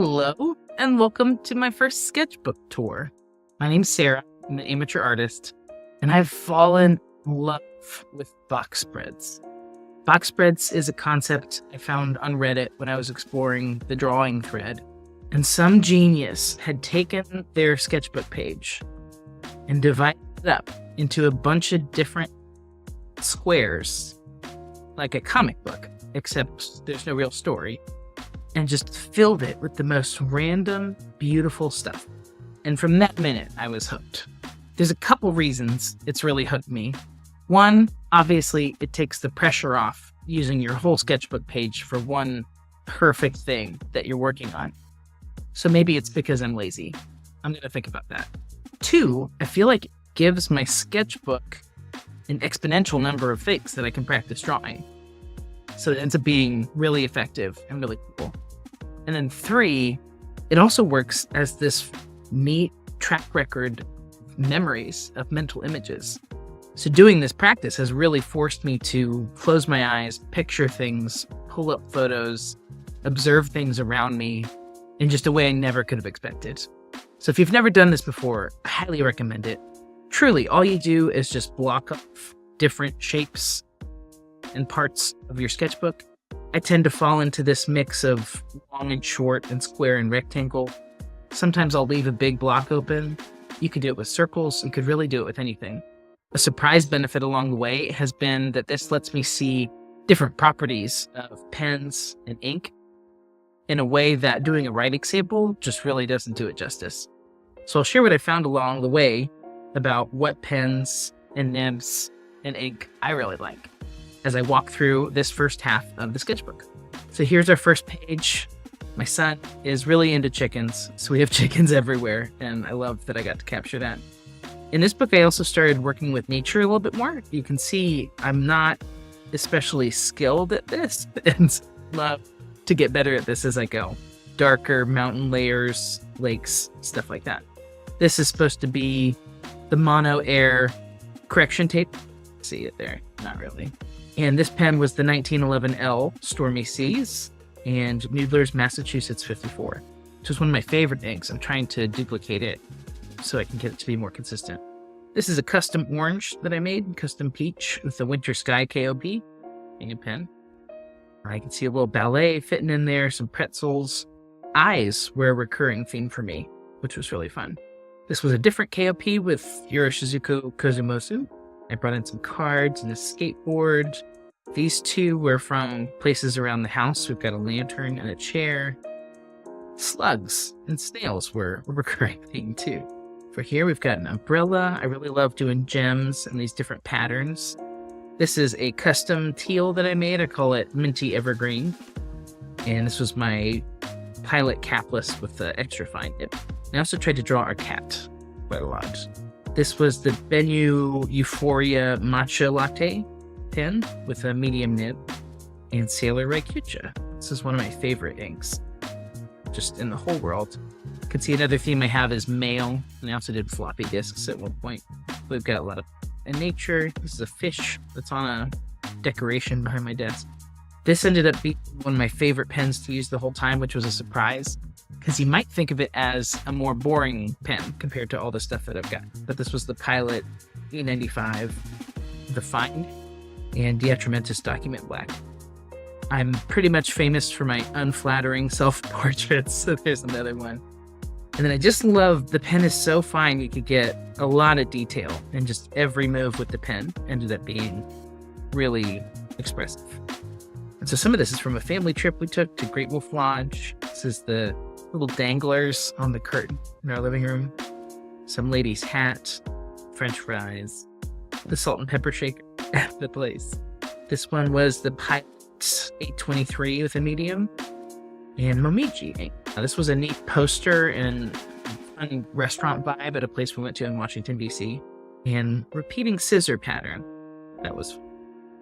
Hello, and welcome to my first sketchbook tour. My name's Sarah, I'm an amateur artist, and I've fallen in love with box spreads. Box spreads is a concept I found on Reddit when I was exploring the drawing thread, and some genius had taken their sketchbook page and divided it up into a bunch of different squares, like a comic book, except there's no real story, and just filled it with the most random, beautiful stuff. And from that minute, I was hooked. There's a couple reasons it's really hooked me. One, obviously, it takes the pressure off using your whole sketchbook page for one perfect thing that you're working on. So maybe it's because I'm lazy. I'm going to think about that. Two, I feel like it gives my sketchbook an exponential number of things that I can practice drawing. So it ends up being really effective and really cool. And then three, it also works as this neat track record of memories of mental images. So doing this practice has really forced me to close my eyes, picture things, pull up photos, observe things around me in just a way I never could have expected. So if you've never done this before, I highly recommend it. Truly, all you do is just block off different shapes and parts of your sketchbook. I tend to fall into this mix of long and short and square and rectangle. Sometimes I'll leave a big block open. You could do it with circles. You could really do it with anything. A surprise benefit along the way has been that this lets me see different properties of pens and ink in a way that doing a writing sample just really doesn't do it justice. So I'll share what I found along the way about what pens and nibs and ink I really like as I walk through this first half of the sketchbook. So here's our first page. My son is really into chickens, so we have chickens everywhere, and I love that I got to capture that. In this book, I also started working with nature a little bit more. You can see I'm not especially skilled at this, and love to get better at this as I go. Darker mountain layers, lakes, stuff like that. This is supposed to be the mono air correction tape. See it there? Not really. And this pen was the 1911L Stormy Seas and Noodler's Massachusetts 54, which is one of my favorite inks. I'm trying to duplicate it so I can get it to be more consistent. This is a custom orange that I made, custom peach with the Winter Sky KOP and a pen. I can see a little ballet fitting in there, some pretzels. Eyes were a recurring theme for me, which was really fun. This was a different KOP with Iroshizuku mosu. I brought in some cards and a skateboard. These two were from places around the house. We've got a lantern and a chair. Slugs and snails were a recurring theme too. For here, we've got an umbrella. I really love doing gems and these different patterns. This is a custom teal that I made. I call it Minty Evergreen. And this was my Pilot Capless with the extra fine nib. I also tried to draw our cat quite a lot. This was the Bennu Euphoria Matcha Latte pen with a medium nib and Sailor Rikyucha. This is one of my favorite inks, just in the whole world. You can see another theme I have is mail, and I also did floppy disks at one point. We've got a lot of in nature. This is a fish that's on a decoration behind my desk. This ended up being one of my favorite pens to use the whole time, which was a surprise, because you might think of it as a more boring pen compared to all the stuff that I've got. But this was the Pilot E95, the Find, and the atramentis Document Black. I'm pretty much famous for my unflattering self-portraits, so there's another one. And then I just love the pen is so fine, you could get a lot of detail, and just every move with the pen ended up being really expressive. And so some of this is from a family trip we took to Great Wolf Lodge. This is the little danglers on the curtain in our living room. Some lady's hat, French fries, the salt and pepper shaker at the place. This one was the Pilot 823 with a medium and momiji ink. Now, this was a neat poster and fun restaurant vibe at a place we went to in Washington, D.C. And repeating scissor pattern. That was fun.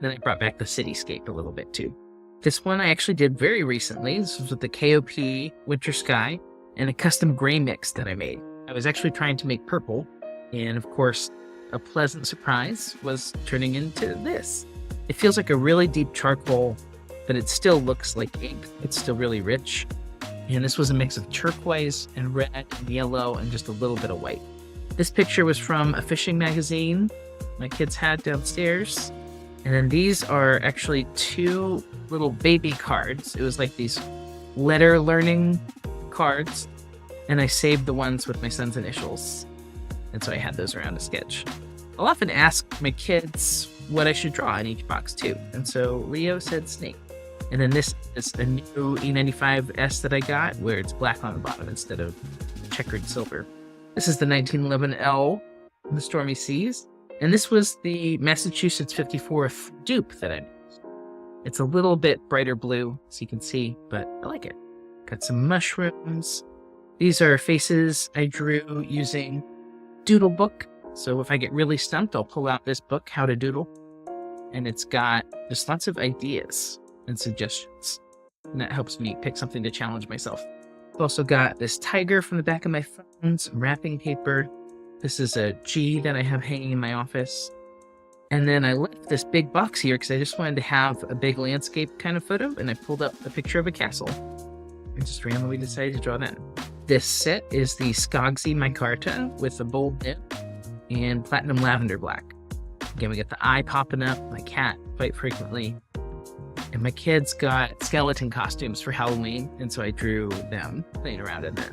Then I brought back the cityscape a little bit too. This one I actually did very recently. This was with the KOP Winter Sky and a custom gray mix that I made. I was actually trying to make purple, and of course, a pleasant surprise was turning into this. It feels like a really deep charcoal, but it still looks like ink. It's still really rich. And this was a mix of turquoise and red and yellow and just a little bit of white. This picture was from a fishing magazine my kids had downstairs. And then these are actually 2 little baby cards. It was like these letter learning cards. And I saved the ones with my son's initials. And so I had those around to sketch. I'll often ask my kids what I should draw in each box too. And so Leo said snake. And then this is a new E95S that I got where it's black on the bottom instead of checkered silver. This is the 1911L, the Stormy Seas. And this was the Massachusetts 54th dupe that I used. It's a little bit brighter blue, as you can see, but I like it. Got some mushrooms. These are faces I drew using Doodle Book. So if I get really stumped, I'll pull out this book, How to Doodle. And it's got just lots of ideas and suggestions. And that helps me pick something to challenge myself. I've also got this tiger from the back of my phone, some wrapping paper. This is a G that I have hanging in my office. And then I left this big box here because I just wanted to have a big landscape kind of photo. And I pulled up a picture of a castle. I just randomly decided to draw that. This set is the Skogsy micarta with a bold nib and platinum lavender black. Again, we get the eye popping up, my cat quite frequently. And my kids got skeleton costumes for Halloween, and so I drew them playing around in there.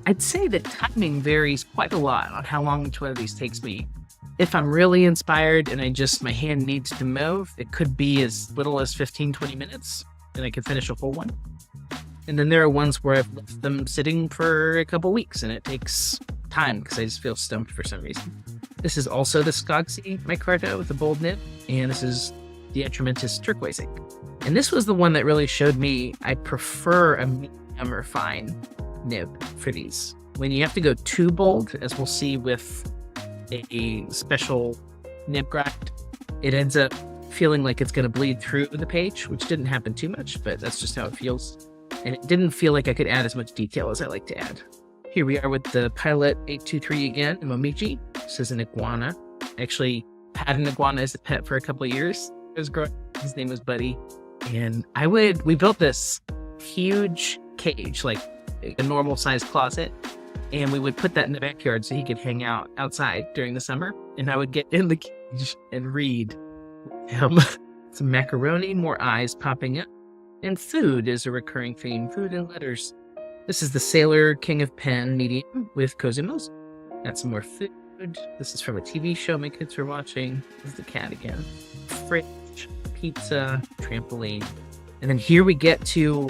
I'd say the timing varies quite a lot on how long each one of these takes me. If I'm really inspired and my hand needs to move, it could be as little as 15-20 minutes, and I can finish a full one. And then there are ones where I've left them sitting for a couple weeks, and it takes time because I just feel stumped for some reason. This is also the Skogsy micarta with a bold nib, and this is the atramentis turquoise ink. And this was the one that really showed me I prefer a medium or fine nib for these. When you have to go too bold, as we'll see with a special nib grind, it ends up feeling like it's going to bleed through the page, which didn't happen too much, but that's just how it feels. And it didn't feel like I could add as much detail as I like to add. Here we are with the Pilot 823 again, the momiji. This is an iguana. I actually had an iguana as a pet for a couple of years. It was growing. His name was Buddy. And we built this huge cage, like a normal sized closet. And we would put that in the backyard so he could hang out outside during the summer. And I would get in the cage and read him. Some macaroni, more eyes popping up. And food is a recurring theme, food and letters. This is the Sailor King of Pen medium with kosu mosu. Got some more food. This is from a TV show my kids were watching. This is the cat again. Fridge, pizza, trampoline. And then here we get to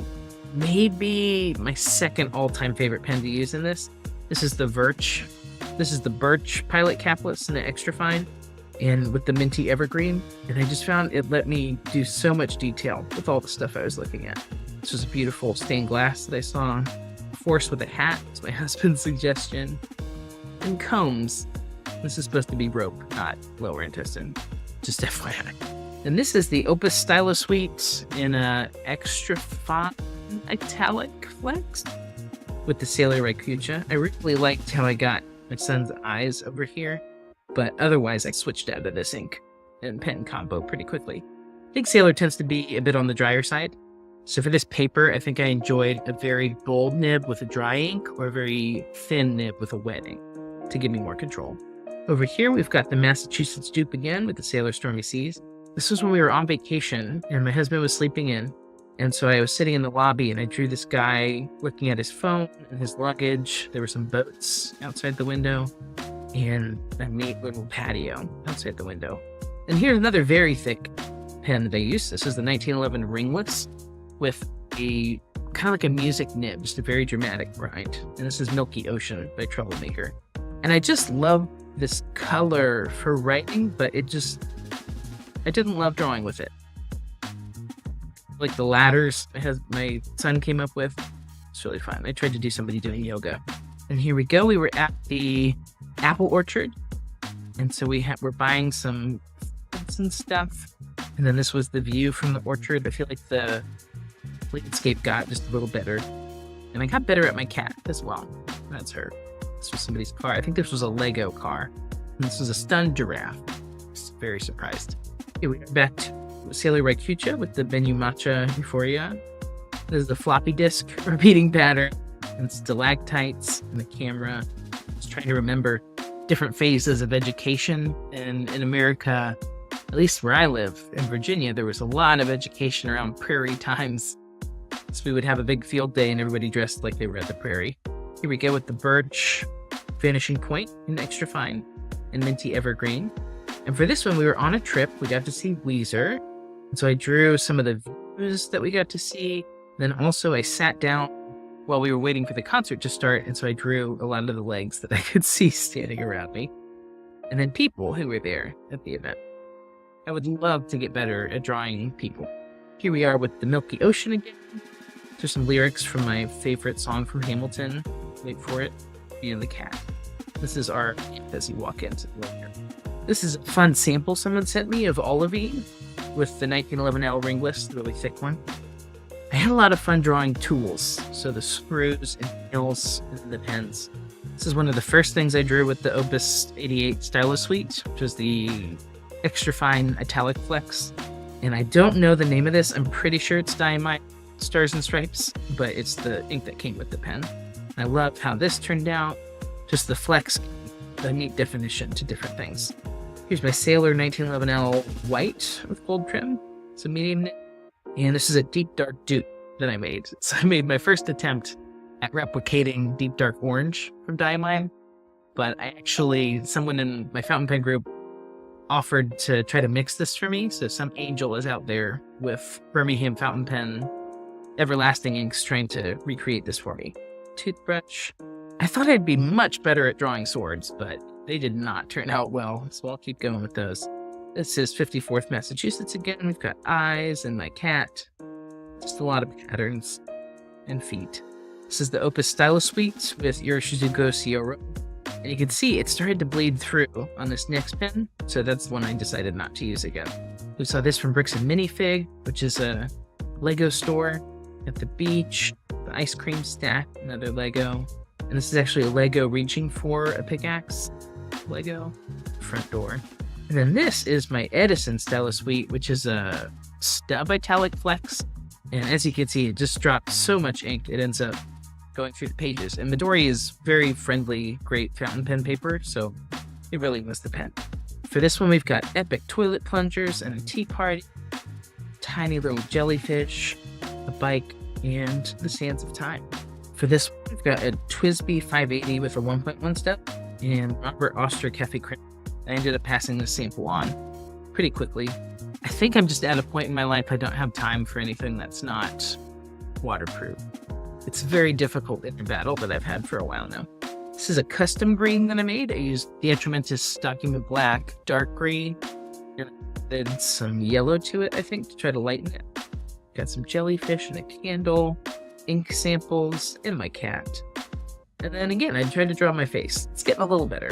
maybe my second all-time favorite pen to use in this. This is the Birch. This is the Birch Pilot Capless in the extra fine and with the minty evergreen. And I just found it let me do so much detail with all the stuff I was looking at. This was a beautiful stained glass that I saw. Force with a hat is my husband's suggestion. And combs. This is supposed to be rope, not lower intestine. Just FYI. And this is the Opus Stylosuite in a extra fine italic flex with the Sailor rikyucha. I really liked how I got my son's eyes over here, but otherwise I switched out of this ink and pen combo pretty quickly. I think Sailor tends to be a bit on the drier side. So for this paper, I think I enjoyed a very bold nib with a dry ink or a very thin nib with a wet ink to give me more control. Over here, we've got the Massachusetts dupe again with the Sailor Stormy Seas. This was when we were on vacation and my husband was sleeping in. And so I was sitting in the lobby and I drew this guy looking at his phone and his luggage. There were some boats outside the window and a neat little patio outside the window. And here's another very thick pen that I used. This is the 1911 ringless with a kind of like a music nib, just a very dramatic grind. And this is Milky Ocean by Troublemaker. And I just love this color for writing, but I didn't love drawing with it. Like the ladders my son came up with. It's really fun. I tried to do somebody doing yoga. And here we go. We were at the apple orchard. And so we're buying some fruits and stuff. And then this was the view from the orchard. I feel like the landscape got just a little better. And I got better at my cat as well. That's her. This was somebody's car. I think this was a Lego car. And this was a stunned giraffe. I was very surprised. Here we are back to Sailor rikyucha with the Benyu Matcha Euphoria. This is the floppy disk repeating pattern, and stalactites, and the camera. Just trying to remember different phases of education. And in America, at least where I live, in Virginia, there was a lot of education around prairie times. So we would have a big field day and everybody dressed like they were at the prairie. Here we go with the birch finishing point in extra fine and minty evergreen. And for this one, we were on a trip. We got to see Weezer. And so I drew some of the views that we got to see. Then also I sat down while we were waiting for the concert to start. And so I drew a lot of the legs that I could see standing around me. And then people who were there at the event. I would love to get better at drawing people. Here we are with the Milky Ocean again. There's some lyrics from my favorite song from Hamilton. Wait for it. The cat. This is our as you walk into the layer. This is a fun sample someone sent me of Olivine with the 1911L ringless, the really thick one. I had a lot of fun drawing tools, so the screws and nails and the pens. This is one of the first things I drew with the Opus 88 Stylosuite, which was the extra fine italic flex. And I don't know the name of this. I'm pretty sure it's Diamite Stars and Stripes, but it's the ink that came with the pen. I love how this turned out. Just the flex, the neat definition to different things. Here's my Sailor 1911L white with gold trim. It's a medium knit. And this is a deep dark dupe that I made. So I made my first attempt at replicating deep dark orange from Diamine. But someone in my fountain pen group offered to try to mix this for me. So some angel is out there with Birmingham fountain pen everlasting inks trying to recreate this for me. Toothbrush. I thought I'd be much better at drawing swords, but they did not turn out well, so I'll keep going with those. This is 54th Massachusetts again. We've got eyes and my cat. Just a lot of patterns and feet. This is the Opus Stylosuite with Iroshizuku Sierra. And you can see it started to bleed through on this next pen, so that's the one I decided not to use again. We saw this from Bricks and Minifig, which is a Lego store at the beach. The ice cream stack, another Lego. And this is actually a Lego reaching for a pickaxe. Lego. Front door. And then this is my Edison Stylosuite, which is a stub italic flex. And as you can see, it just dropped so much ink, it ends up going through the pages. And Midori is very friendly, great fountain pen paper, so it really was the pen. For this one, we've got epic toilet plungers and a tea party, tiny little jellyfish, a bike, and the sands of time. For this one, we've got a TWSBI 580 with a 1.1 step and Robert Oster Cafe Crema. I ended up passing this sample on pretty quickly. I think I'm just at a point in my life I don't have time for anything that's not waterproof. It's very difficult in a battle that I've had for a while now. This is a custom green that I made. I used the atramentis document black, dark green, and added some yellow to it, I think, to try to lighten it. Got some jellyfish and a candle, ink samples, and my cat. And then again, I tried to draw my face. It's getting a little better.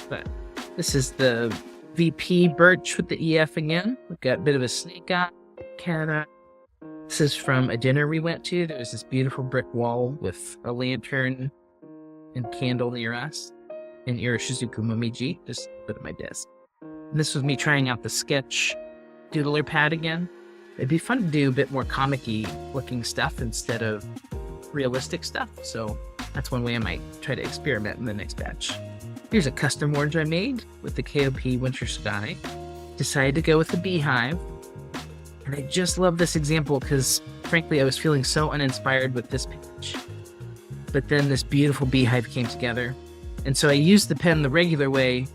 But this is the VP birch with the EF again. We've got a bit of a snake eye, cat eye. This is from a dinner we went to. There was this beautiful brick wall with a lantern and candle near us. And Iroshizuku momiji, just put at my desk. And this was me trying out the sketch doodler pad again. It'd be fun to do a bit more comic-y looking stuff instead of realistic stuff. So that's one way I might try to experiment in the next batch. Here's a custom orange I made with the KOP Winter Sky. Decided to go with the beehive. And I just love this example because, frankly, I was feeling so uninspired with this page. But then this beautiful beehive came together. And so I used the pen the regular way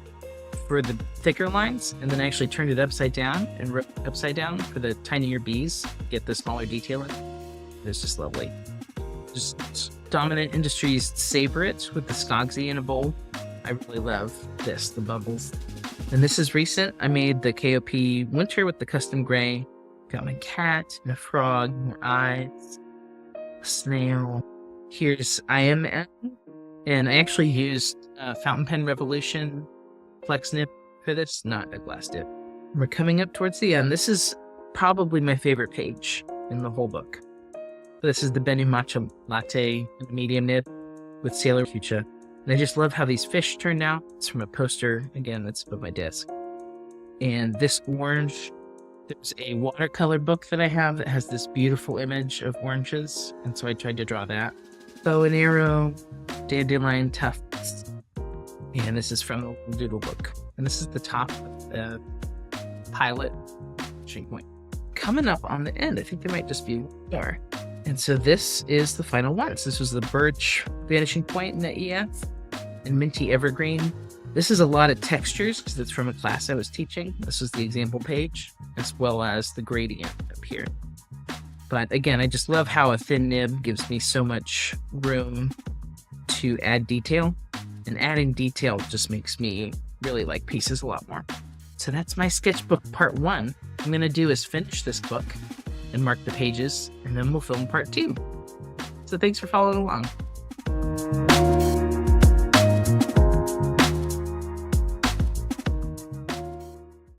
for the thicker lines, and then I actually turned it upside down and wrote upside down for the tinier bees, get the smaller detail in. It was just lovely. Just Dominant Industries Savor It with the Skogsy in a bowl. I really love this, the bubbles. And this is recent. I made the KOP Winter with the custom gray. Got my cat and a frog, more eyes, a snail. Here's IMN. And I actually used Fountain Pen Revolution flex nib for this, not a glass dip. We're coming up towards the end. This is probably my favorite page in the whole book. This is the Benny Matcha Latte medium nib with Sailor Rikyucha. And I just love how these fish turned out. It's from a poster, again, that's above my desk. And this orange There's a watercolor book that I have that has this beautiful image of oranges, and so I tried to draw that. Bow and arrow, dandelion tufts, and this is from the Doodle book. And this is the top of the pilot finishing point. Coming up on the end, I think there might just be one more. And so this is the final one. So this was the birch vanishing point in the EF and minty evergreen. This is a lot of textures because it's from a class I was teaching. This is the example page, as well as the gradient up here. But again, I just love how a thin nib gives me so much room to add detail. And adding detail just makes me really like pieces a lot more. So that's my sketchbook part 1. What I'm going to do is finish this book and mark the pages, and then we'll film part 2. So thanks for following along.